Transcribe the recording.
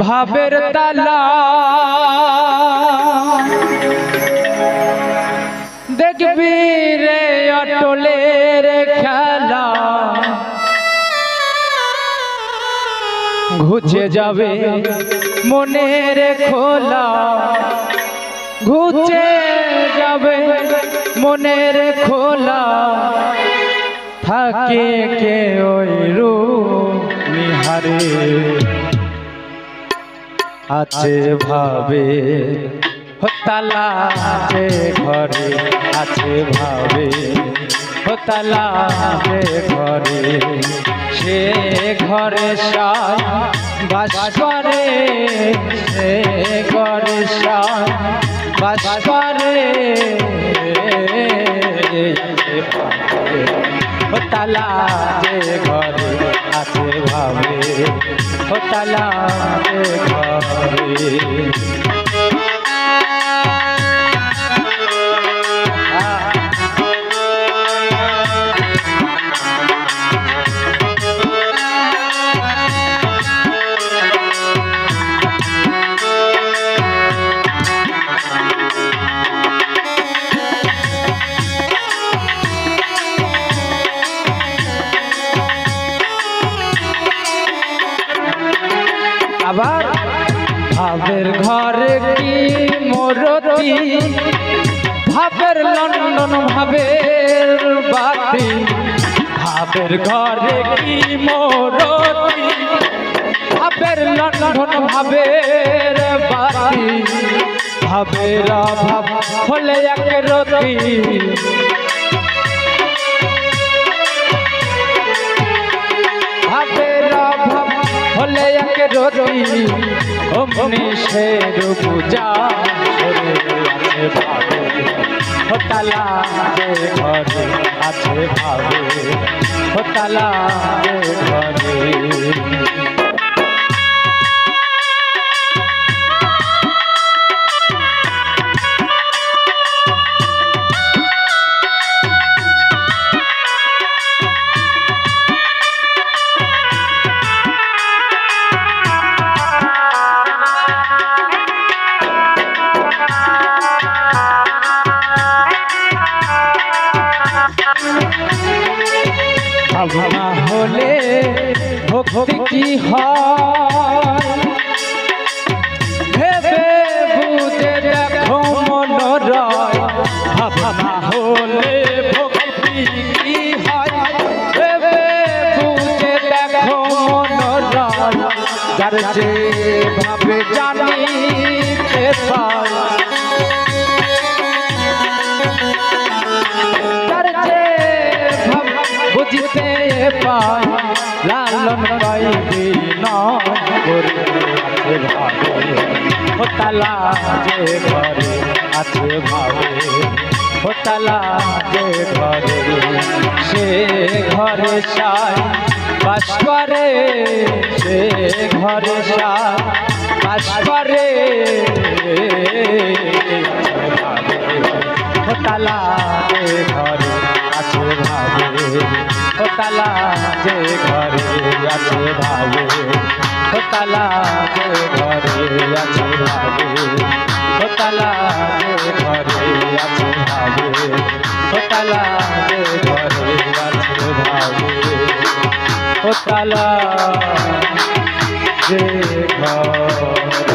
ভাবের তালা দেখবি রে অটলের খেলা ঘুচে যাবে মনের খোলা ঘুচে যাবে মনের খোলা থাকে কে ওই রূপ নিহারে আছে ভাবে তালা যে ঘরে আছে ভাবে তালা যে ঘরে সে ঘরে বাস করে সে ঘরে বাস করে তালা যে ঘরে আছে ভাবে তালা যে ঘরে আবার ভাবের ঘরে কি মোরতি ভাবের লন্ডন ভাবের বাতি ভাবের ঘরে কি মোরতি ভাবের লন্ডন ভাবের বাতি ভাবের অভাব হলে এক রতি ভাবের অভাব হলে এক রতি অমনি সে পূজা আছে ভাবে তালা যে ঘরে আছে ভাবে তালা যে ঘরে ভাবনা হলে ভক্তি কি হয় ভেবে বুঝে দেখো মন রয় ভাবনা হলে ভক্তি কি হয় ভেবে বুঝে দেখো মন রয় যার যে ভাবে জানিতে পায় বুঝতে পাই লালন পাইবি নরে আছে ভাবে তালা যে ঘরে আছে ভাবে তালা যে ঘরে সে ঘরে বাস করে সে ঘরে বাস করে তালা যে ঘরে আছে ভাবে তালা যে ঘরে আছে ভাবে তালা যে ঘরে আছে ভাবে তালা যে ঘরে আছে ভাবে তালা যে ঘরে আছে ভাবে তালা যে ঘরে